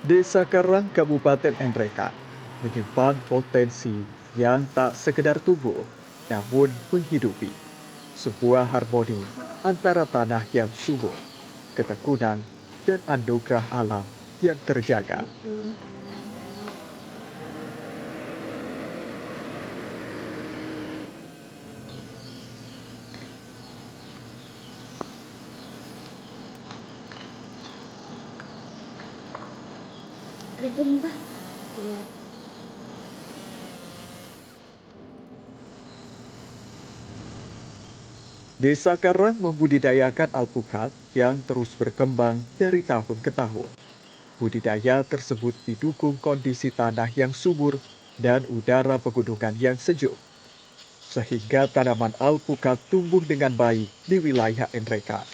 Desa Karang, Kabupaten Nrekang, menyimpan potensi yang tak sekedar tumbuh, namun menghidupi. Sebuah harmoni antara tanah yang subur, ketekunan, dan anugerah alam yang terjaga. Desa Karang membudidayakan alpukat yang terus berkembang dari tahun ke tahun. Budidaya tersebut didukung kondisi tanah yang subur dan udara pegunungan yang sejuk, sehingga tanaman alpukat tumbuh dengan baik di wilayah Nrekang.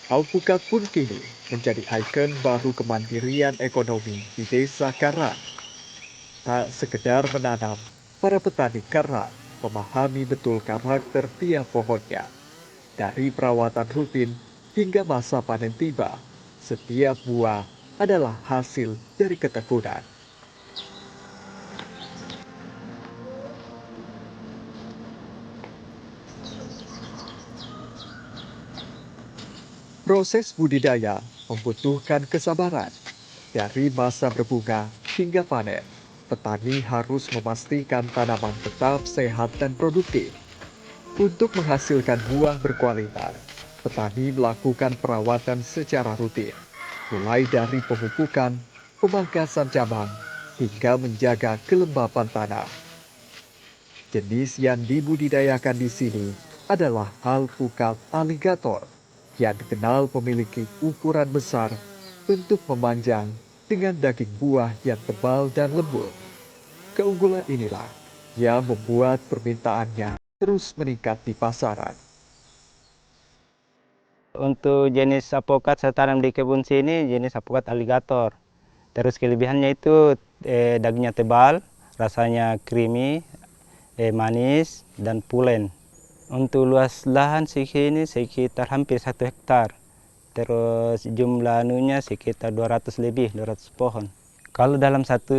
Alpukat pun kini menjadi ikon baru kemandirian ekonomi di Desa Karang. Tak sekedar menanam, para petani Karang memahami betul karakter tiap pohonnya. Dari perawatan rutin hingga masa panen tiba, setiap buah adalah hasil dari ketekunan. Proses budidaya membutuhkan kesabaran. Dari masa berbunga hingga panen, petani harus memastikan tanaman tetap sehat dan produktif. Untuk menghasilkan buah berkualitas, petani melakukan perawatan secara rutin, mulai dari pemupukan, pemangkasan cabang, hingga menjaga kelembapan tanah. Jenis yang dibudidayakan di sini adalah alpukat aligator, yang dikenal memiliki ukuran besar, bentuk memanjang, dengan daging buah yang tebal dan lembut. Keunggulan inilah yang membuat permintaannya terus meningkat di pasaran. Untuk jenis apokat saya tanam di kebun sini jenis apokat aligator. Terus kelebihannya itu dagingnya tebal, rasanya creamy, manis dan pulen. Untuk luas lahan sini sekitar hampir 1 hektar. Terus jumlah anunya sekitar 200 lebih, 200 pohon. Kalau dalam satu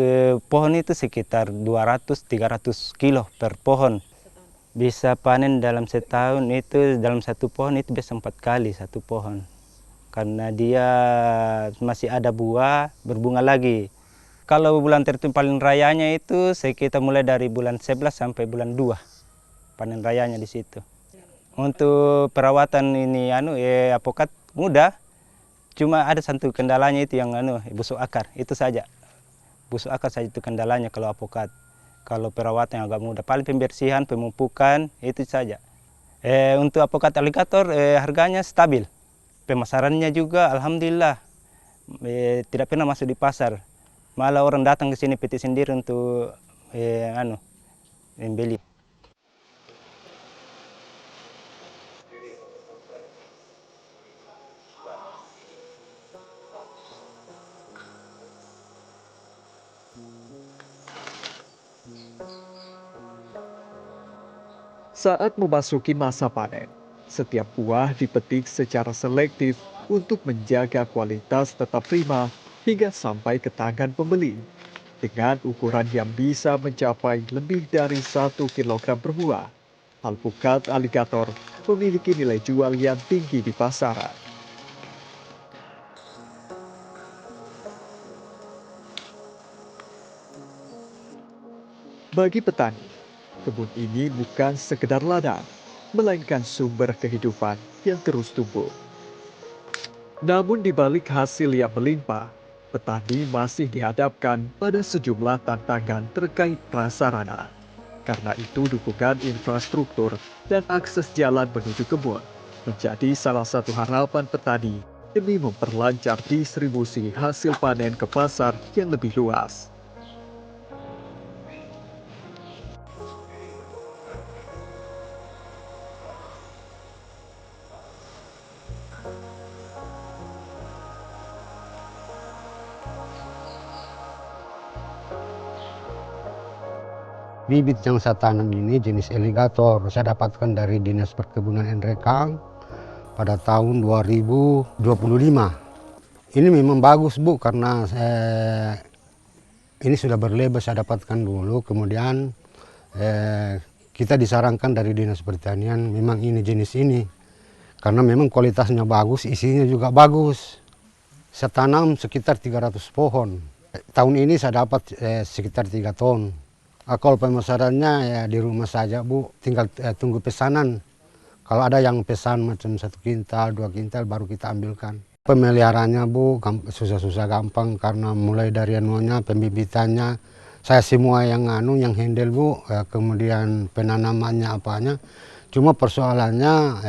pohon itu sekitar 200-300 kilo per pohon. Bisa panen dalam setahun itu, dalam satu pohon itu bisa 4 kali satu pohon. Karena dia masih ada buah, berbunga lagi. Kalau bulan tertentu panen rayanya itu sekitar mulai dari bulan 11 sampai bulan 2 panen rayanya di situ. Untuk perawatan ini apokat mudah, cuma ada satu kendalanya itu yang busuk akar, itu saja. Busuk akar saja itu kendalanya kalau apokat. Kalau perawatan agak mudah, paling pembersihan, pemupukan, itu saja. Untuk apokat aligator harganya stabil. Pemasarannya juga alhamdulillah tidak pernah masuk di pasar. Malah orang datang ke sini petik sendiri untuk membeli. Saat memasuki masa panen, setiap buah dipetik secara selektif untuk menjaga kualitas tetap prima hingga sampai ke tangan pembeli. Dengan ukuran yang bisa mencapai lebih dari 1 kilogram per buah, alpukat aligator memiliki nilai jual yang tinggi di pasaran. Bagi petani, kebun ini bukan sekedar ladang, melainkan sumber kehidupan yang terus tumbuh. Namun di balik hasil yang melimpah, petani masih dihadapkan pada sejumlah tantangan terkait prasarana. Karena itu dukungan infrastruktur dan akses jalan menuju kebun menjadi salah satu harapan petani demi memperlancar distribusi hasil panen ke pasar yang lebih luas. Bibit yang saya tanam ini jenis aligator, saya dapatkan dari Dinas Perkebunan Nrekang pada tahun 2025. Ini memang bagus Bu, karena ini sudah berlebar saya dapatkan dulu, kemudian kita disarankan dari Dinas Pertanian memang ini jenis ini. Karena memang kualitasnya bagus, isinya juga bagus. Saya tanam sekitar 300 pohon. Tahun ini saya dapat sekitar 3 ton. Kalau pemasarannya ya di rumah saja Bu, tinggal tunggu pesanan. Kalau ada yang pesan macam 1 kintal, 2 kintal baru kita ambilkan. Pemeliharaannya Bu susah-susah gampang karena mulai dari anunya, pembibitannya, saya semua yang yang handle Bu, kemudian penanamannya apanya. Cuma persoalannya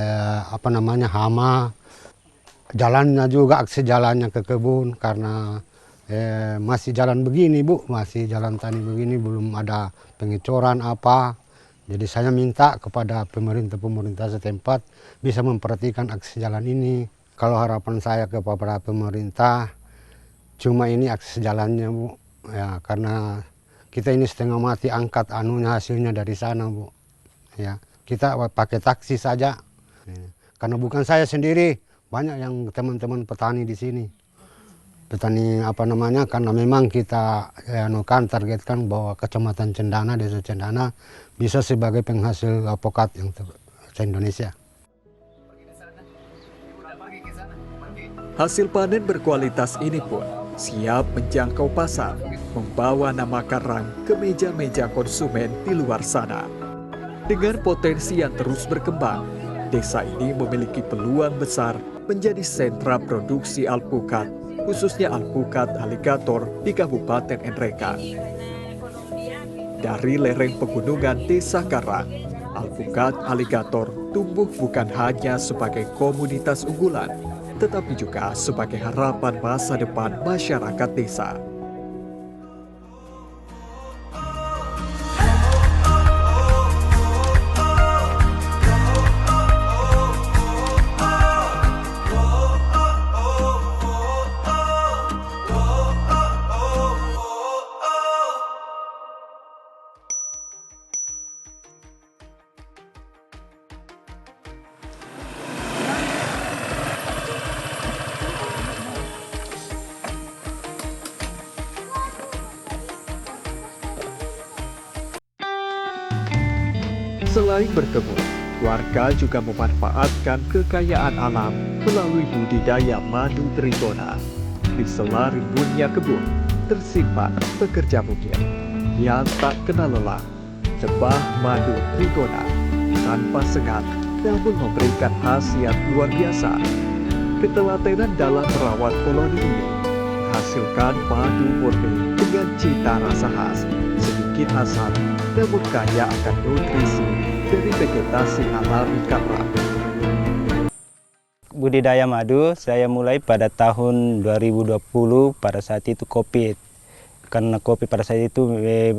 hama, jalannya juga akses jalannya ke kebun karena masih jalan begini Bu, masih jalan tani begini, belum ada pengecoran apa. Jadi saya minta kepada pemerintah setempat bisa memperhatikan akses jalan ini. Kalau harapan saya kepada pemerintah, cuma ini akses jalannya Bu, ya karena kita ini setengah mati angkat hasilnya dari sana Bu, ya kita pakai taksi saja, ya. Karena bukan saya sendiri, banyak yang teman-teman petani di sini, petani karena memang kita targetkan bahwa Kecamatan Cendana, Desa Cendana bisa sebagai penghasil alpukat yang se-Indonesia. Hasil panen berkualitas ini pun siap menjangkau pasar, membawa nama Karang ke meja-meja konsumen di luar sana. Dengan potensi yang terus berkembang, desa ini memiliki peluang besar menjadi sentra produksi alpukat, khususnya alpukat aligator di Kabupaten NRK. Dari lereng pegunungan Desa Karang, alpukat aligator tumbuh bukan hanya sebagai komoditas unggulan, tetapi juga sebagai harapan masa depan masyarakat desa. Selain berkebun, warga juga memanfaatkan kekayaan alam melalui budidaya madu trigona. Di sela rimbunnya kebun, tersimpan pekerja mungil yang tak kenal lelah. Lebah madu trigona tanpa sengat namun memberikan khasiat luar biasa. Ketelatenan dalam merawat koloni ini menghasilkan madu murni dengan cita rasa khas, sedikit asam namun kaya akan nutrisi dari vegetasi alami Karang. Budidaya madu saya mulai pada tahun 2020 pada saat itu COVID. Karena kopi pada saat itu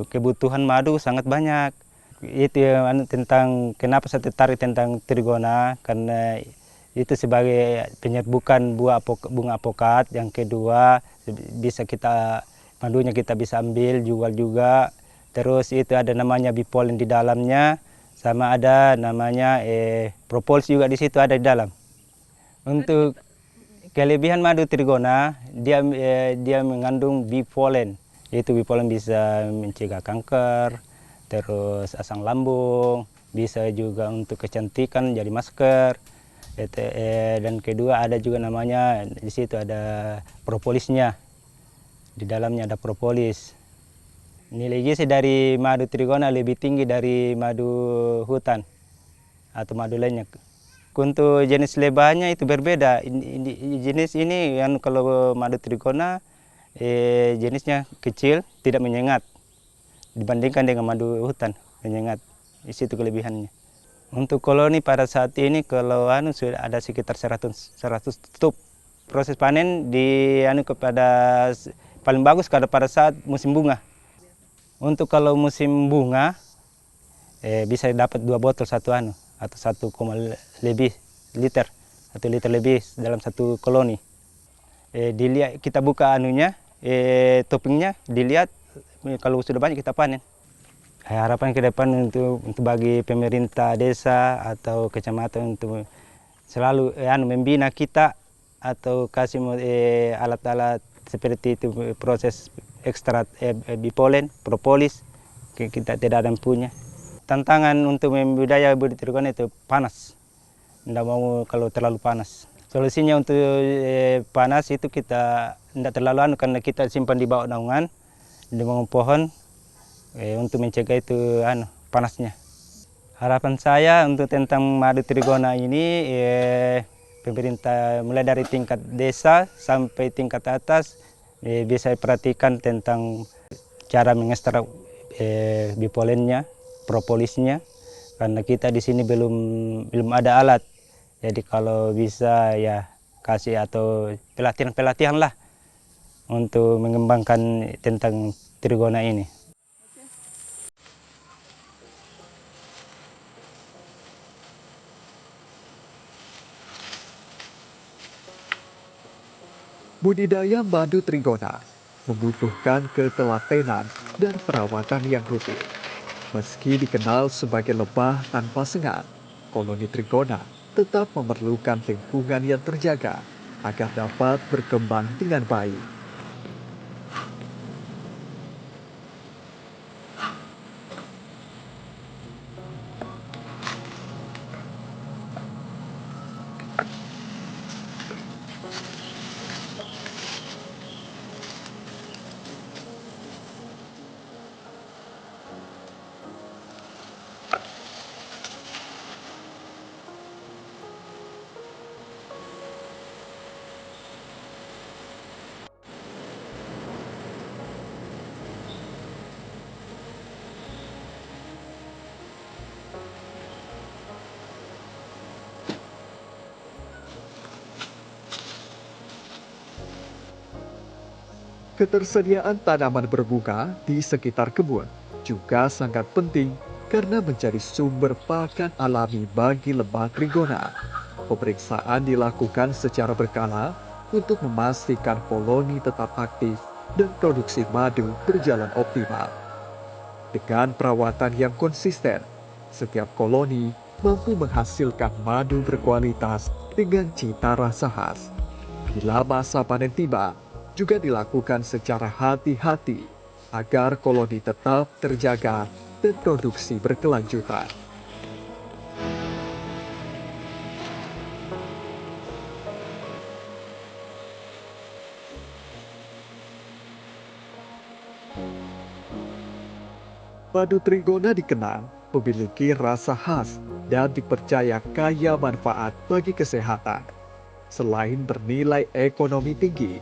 kebutuhan madu sangat banyak. Itu tentang kenapa saya tertarik tentang trigona, karena itu sebagai penyerbukan bunga alpukat. Yang kedua bisa madunya kita bisa ambil jual juga. Terus itu ada namanya bipolen di dalamnya, sama ada namanya propolis juga di situ ada di dalam. Untuk kelebihan madu trigona, dia mengandung bipolen. Itu bipolen bisa mencegah kanker, terus asam lambung, bisa juga untuk kecantikan jadi masker. Dan kedua ada juga namanya di situ ada propolisnya. Di dalamnya ada propolis. Nilai gizi dari madu trigona lebih tinggi dari madu hutan atau madu lainnya. Untuk jenis lebahnya itu berbeda. Jenis ini kalau madu trigona jenisnya kecil, tidak menyengat dibandingkan dengan madu hutan menyengat. Di situ kelebihannya. Untuk koloni pada saat ini kalau sudah ada sekitar 100 tutup. Proses panen kepada paling bagus pada saat musim bunga. Untuk kalau musim bunga bisa dapat 2 botol atau 1 lebih liter, 1 liter lebih dalam satu koloni. Dilihat kita buka toppingnya, dilihat kalau sudah banyak kita panen. Harapan ke depan untuk bagi pemerintah desa atau kecamatan untuk selalu membina kita atau kasih alat-alat seperti itu proses ekstrak bipolen, propolis, kita tidak ada yang punya. Tantangan untuk membudidaya budi trigona itu panas. Tidak mau kalau terlalu panas. Solusinya untuk panas itu kita tidak terlalu karena kita simpan di bawah naungan, di bawah pohon untuk mencegah itu panasnya. Harapan saya untuk tentang madu trigona ini pemerintah mulai dari tingkat desa sampai tingkat atas bisa perhatikan tentang cara mengekstrak bipolennya, propolisnya, karena kita di sini belum ada alat. Jadi kalau bisa ya kasih atau pelatihan lah untuk mengembangkan tentang trigona ini. Budidaya madu trigona membutuhkan ketelatenan dan perawatan yang rutin. Meski dikenal sebagai lebah tanpa sengat, koloni trigona tetap memerlukan lingkungan yang terjaga agar dapat berkembang dengan baik. Ketersediaan tanaman berbunga di sekitar kebun juga sangat penting karena menjadi sumber pakan alami bagi lebah trigona. Pemeriksaan dilakukan secara berkala untuk memastikan koloni tetap aktif dan produksi madu berjalan optimal. Dengan perawatan yang konsisten, setiap koloni mampu menghasilkan madu berkualitas dengan cita rasa khas. Bila masa panen tiba, juga dilakukan secara hati-hati agar koloni tetap terjaga dan produksi berkelanjutan. Madu trigona dikenal memiliki rasa khas dan dipercaya kaya manfaat bagi kesehatan. Selain bernilai ekonomi tinggi,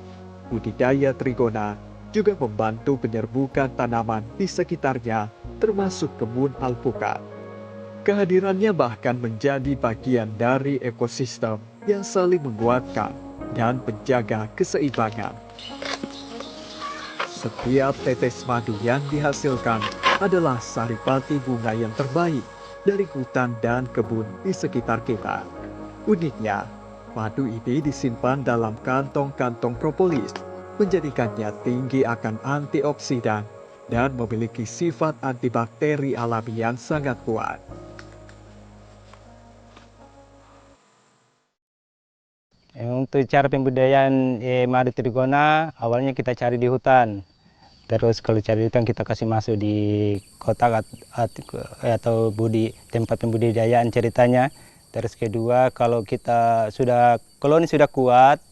budidaya trigona juga membantu penyerbukan tanaman di sekitarnya, termasuk kebun alpukat. Kehadirannya bahkan menjadi bagian dari ekosistem yang saling menguatkan dan menjaga keseimbangan. Setiap tetes madu yang dihasilkan adalah saripati bunga yang terbaik dari hutan dan kebun di sekitar kita. Uniknya, madu ini disimpan dalam kantong-kantong propolis, menjadikannya tinggi akan antioksidan dan memiliki sifat antibakteri alami yang sangat kuat. Untuk cara pembudidayaan madu trigona, awalnya kita cari di hutan. Terus kalau cari di hutan kita kasih masuk di kotak atau tempat pembudidayaan ceritanya. Terus kedua, kalau kita koloni sudah kuat,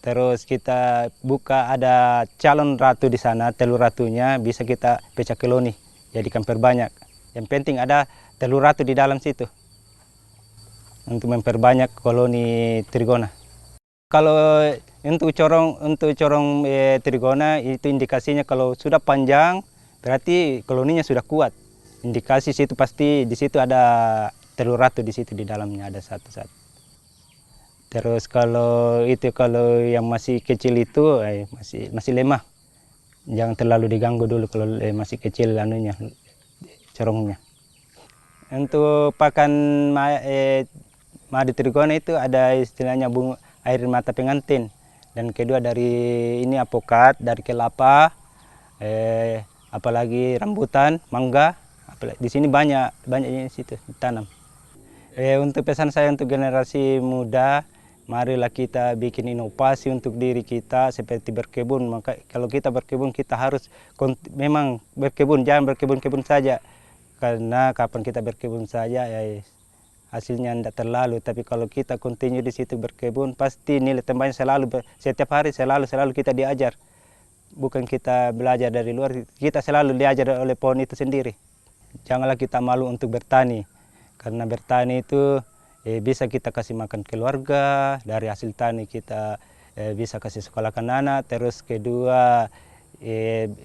terus kita buka ada calon ratu di sana, telur ratunya bisa kita pecah koloni, jadikan perbanyak. Yang penting ada telur ratu di dalam situ untuk memperbanyak koloni trigona. Kalau untuk corong trigona itu indikasinya kalau sudah panjang berarti koloninya sudah kuat. Indikasi situ pasti di situ ada telur ratu di situ di dalamnya ada satu. Terus kalau yang masih kecil itu masih lemah. Jangan terlalu diganggu dulu kalau masih kecil corongnya. Untuk pakan madu trigona itu ada istilahnya air mata pengantin, dan kedua dari ini apokat, dari kelapa, apalagi rambutan, mangga, di sini banyak di situ ditanam. Untuk pesan saya untuk generasi muda, marilah kita bikin inovasi untuk diri kita seperti berkebun. Maka kalau kita berkebun kita harus memang berkebun, jangan berkebun-kebun saja. Karena kapan kita berkebun saja ya hasilnya tidak terlalu. Tapi kalau kita continue di situ berkebun, pasti nilai tambahnya setiap hari selalu kita diajar. Bukan kita belajar dari luar, kita selalu diajar oleh pohon itu sendiri. Janganlah kita malu untuk bertani, karena bertani itu bisa kita kasih makan keluarga, dari hasil tani kita bisa kasih sekolahkan anak, terus kedua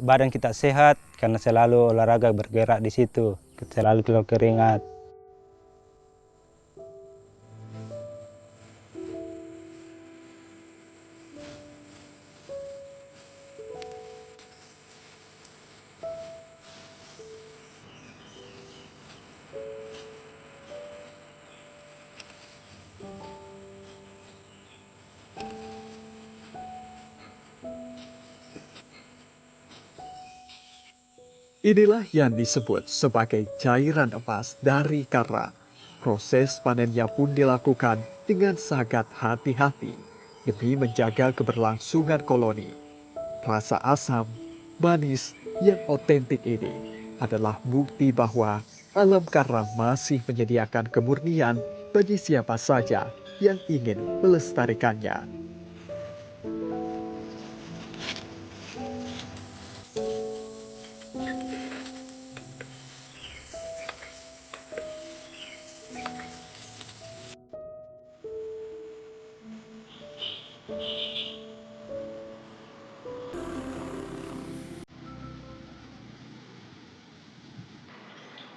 badan kita sehat karena selalu olahraga bergerak di situ, selalu keluar keringat. Inilah yang disebut sebagai cairan emas dari karang. Proses panennya pun dilakukan dengan sangat hati-hati demi menjaga keberlangsungan koloni. Rasa asam, manis yang otentik ini adalah bukti bahwa alam karang masih menyediakan kemurnian bagi siapa saja yang ingin melestarikannya.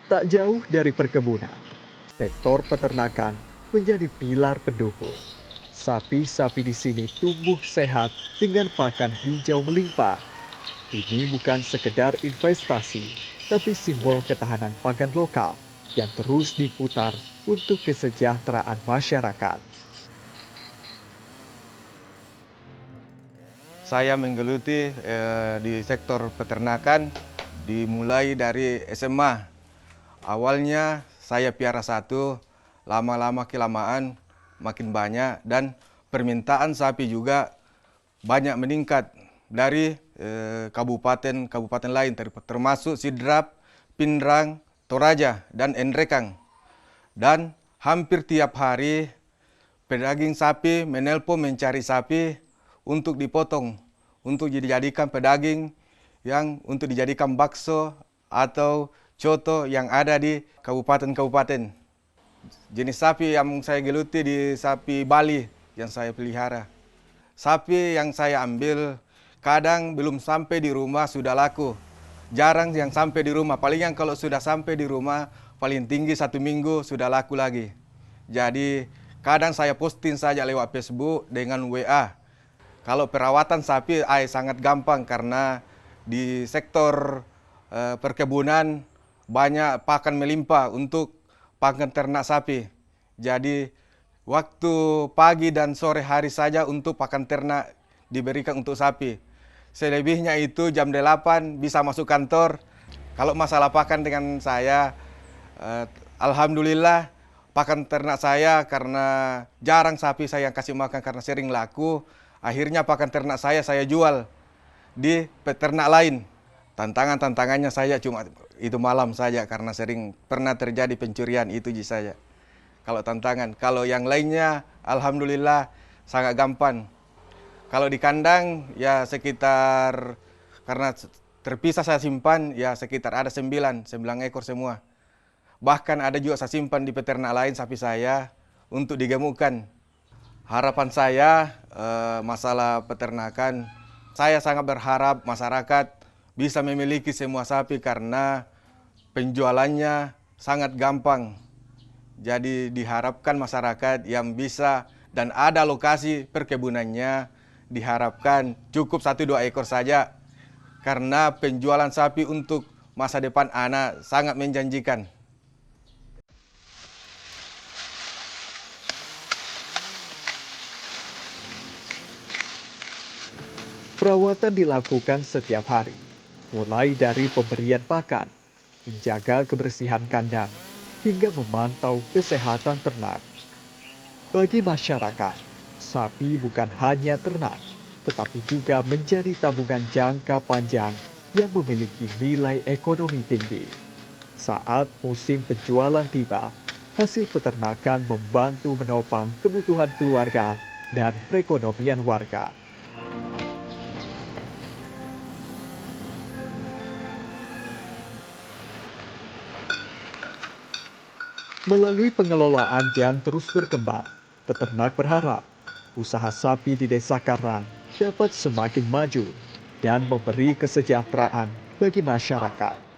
Tak jauh dari perkebunan, sektor peternakan menjadi pilar pendukung. Sapi-sapi di sini tumbuh sehat dengan pakan hijau melimpah. Ini bukan sekedar investasi, tapi simbol ketahanan pangan lokal yang terus diputar untuk kesejahteraan masyarakat. Saya menggeluti di sektor peternakan dimulai dari SMA. Awalnya saya piara satu, lama-lama kelamaan makin banyak dan permintaan sapi juga banyak meningkat dari kabupaten-kabupaten lain termasuk Sidrap, Pindrang, Toraja, dan Enrekang. Dan hampir tiap hari pedaging sapi menelpon mencari sapi untuk dipotong, untuk dijadikan pedaging yang untuk dijadikan bakso atau coto yang ada di kabupaten-kabupaten. Jenis sapi yang saya geluti di sapi Bali yang saya pelihara. Sapi yang saya ambil kadang belum sampai di rumah sudah laku. Jarang yang sampai di rumah, paling yang kalau sudah sampai di rumah paling tinggi 1 minggu sudah laku lagi. Jadi kadang saya posting saja lewat Facebook dengan WA. Kalau perawatan sapi sangat gampang karena di sektor perkebunan banyak pakan melimpah untuk pakan ternak sapi. Jadi waktu pagi dan sore hari saja untuk pakan ternak diberikan untuk sapi. Selebihnya itu jam 8 bisa masuk kantor. Kalau masalah pakan dengan saya, alhamdulillah pakan ternak saya karena jarang sapi saya yang kasih makan karena sering laku. Akhirnya pakan ternak saya jual di peternak lain. Tantangannya saya cuma itu malam saja karena sering pernah terjadi pencurian itu saja. Kalau tantangan, kalau yang lainnya alhamdulillah sangat gampang. Kalau di kandang ya sekitar karena terpisah saya simpan ya sekitar ada 9 ekor semua. Bahkan ada juga saya simpan di peternak lain sapi saya untuk digemukkan. Harapan saya masalah peternakan, saya sangat berharap masyarakat bisa memiliki semua sapi karena penjualannya sangat gampang. Jadi diharapkan masyarakat yang bisa dan ada lokasi perkebunannya diharapkan cukup 1-2 ekor saja. Karena penjualan sapi untuk masa depan anak sangat menjanjikan. Perawatan dilakukan setiap hari, mulai dari pemberian pakan, menjaga kebersihan kandang, hingga memantau kesehatan ternak. Bagi masyarakat, sapi bukan hanya ternak, tetapi juga menjadi tabungan jangka panjang yang memiliki nilai ekonomi tinggi. Saat musim penjualan tiba, hasil peternakan membantu menopang kebutuhan keluarga dan perekonomian warga. Melalui pengelolaan yang terus berkembang, peternak berharap usaha sapi di Desa Karang dapat semakin maju dan memberi kesejahteraan bagi masyarakat.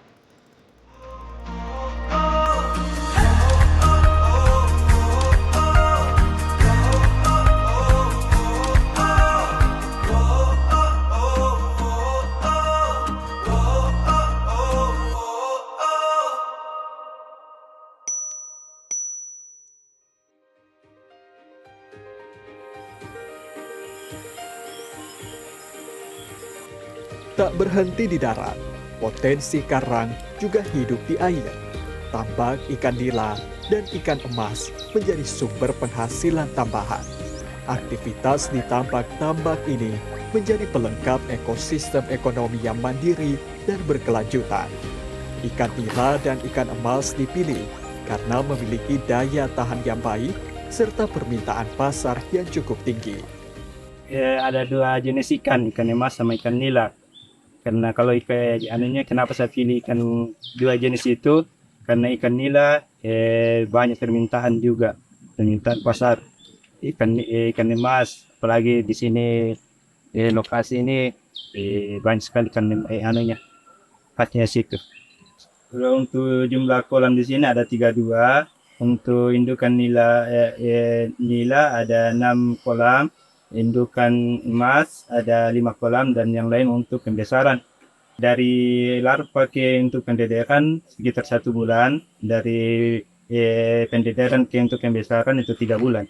Tak berhenti di darat, potensi karang juga hidup di air. Tambak ikan nila dan ikan emas menjadi sumber penghasilan tambahan. Aktivitas di tambak-tambak ini menjadi pelengkap ekosistem ekonomi yang mandiri dan berkelanjutan. Ikan nila dan ikan emas dipilih karena memiliki daya tahan yang baik serta permintaan pasar yang cukup tinggi. Ada dua jenis ikan, ikan emas sama ikan nila. Karena kalau ikan anunya kenapa saya pilih ikan dua jenis itu? Karena ikan nila banyak permintaan juga, permintaan pasar. Ikan emas, apalagi di sini lokasi ini banyak sekali ikan anunya, patnya situ. Kalau untuk jumlah kolam di sini ada 32. Untuk indukan nila ada 6 kolam. Indukan emas ada 5 kolam dan yang lain untuk pembesaran. Dari larva ke untuk pendederan sekitar 1 bulan, dari pendederan ke untuk pembesaran itu 3 bulan.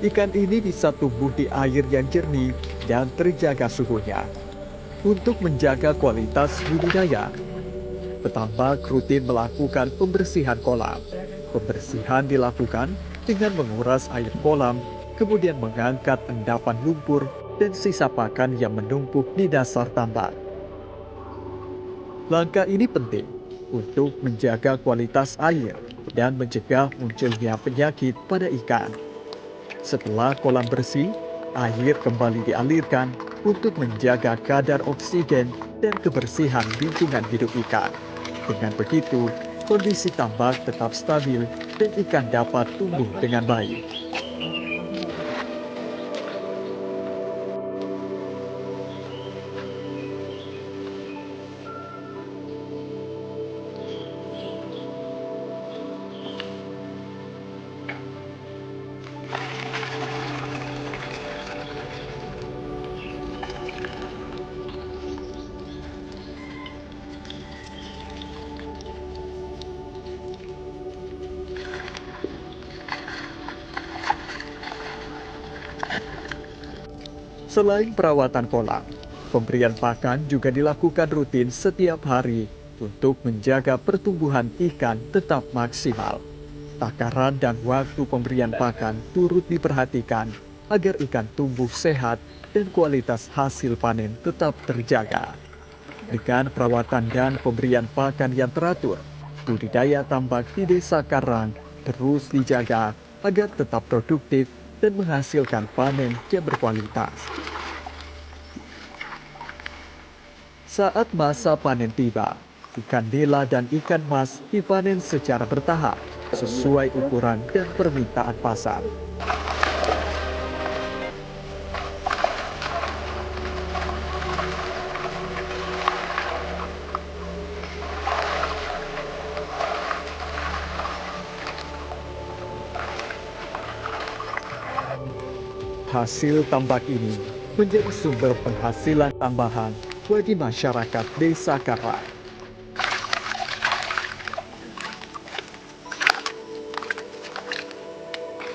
Ikan ini bisa tumbuh di air yang jernih dan terjaga suhunya. Untuk menjaga kualitas budidaya, petambak rutin melakukan pembersihan kolam. Pembersihan dilakukan dengan menguras air kolam, kemudian mengangkat endapan lumpur dan sisa pakan yang menumpuk di dasar tambak. Langkah ini penting untuk menjaga kualitas air dan mencegah munculnya penyakit pada ikan. Setelah kolam bersih, air kembali dialirkan untuk menjaga kadar oksigen dan kebersihan lingkungan hidup ikan. Dengan begitu, kondisi tambak tetap stabil dan ikan dapat tumbuh dengan baik. Selain perawatan kolam, pemberian pakan juga dilakukan rutin setiap hari untuk menjaga pertumbuhan ikan tetap maksimal. Takaran dan waktu pemberian pakan turut diperhatikan agar ikan tumbuh sehat dan kualitas hasil panen tetap terjaga. Dengan perawatan dan pemberian pakan yang teratur, budidaya tambak di Desa Karang terus dijaga agar tetap produktif dan menghasilkan panen yang berkualitas. Saat masa panen tiba, ikan nila dan ikan mas dipanen secara bertahap sesuai ukuran dan permintaan pasar. Hasil tambak ini menjadi sumber penghasilan tambahan bagi masyarakat Desa Karang.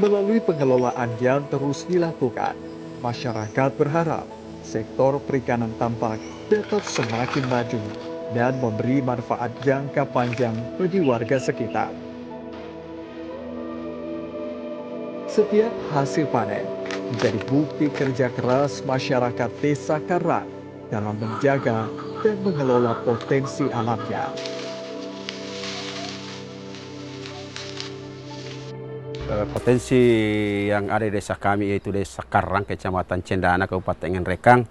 Melalui pengelolaan yang terus dilakukan, masyarakat berharap sektor perikanan tambak dapat semakin maju dan memberi manfaat jangka panjang bagi warga sekitar. Setiap hasil panen menjadi bukti kerja keras masyarakat Desa Karang dalam menjaga dan mengelola potensi alamnya. Potensi yang ada di desa kami yaitu Desa Karang, Kecamatan Cendana, Kabupaten Ngerekang,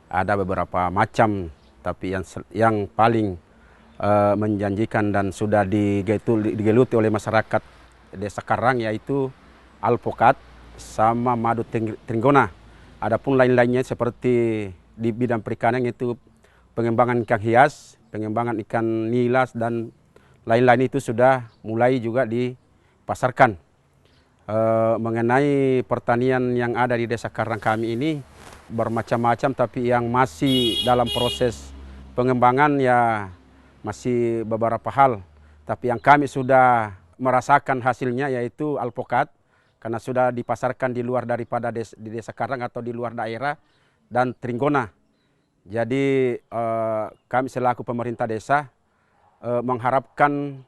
ada beberapa macam, tapi yang paling menjanjikan dan sudah digeluti oleh masyarakat Desa Karang yaitu alpukat sama madu tringgona. Adapun lain-lainnya seperti di bidang perikanan yaitu pengembangan ikan hias, pengembangan ikan nilas dan lain-lain itu sudah mulai juga dipasarkan. Mengenai pertanian yang ada di Desa Karang kami ini bermacam-macam, tapi yang masih dalam proses pengembangan ya masih beberapa hal. Tapi yang kami sudah merasakan hasilnya yaitu alpukat, karena sudah dipasarkan di luar daripada di Desa Karang atau di luar daerah, dan tringgona. Jadi kami selaku pemerintah desa mengharapkan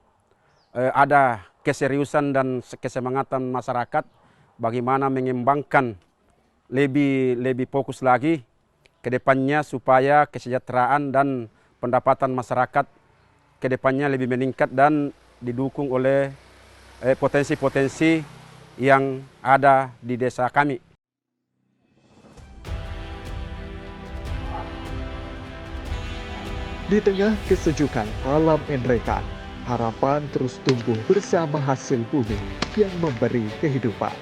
ada keseriusan dan kesemangatan masyarakat bagaimana mengembangkan lebih fokus lagi ke depannya supaya kesejahteraan dan pendapatan masyarakat ke depannya lebih meningkat dan didukung oleh potensi-potensi yang ada di desa kami. Di tengah kesejukan alam Ngerekang, harapan terus tumbuh bersama hasil bumi yang memberi kehidupan.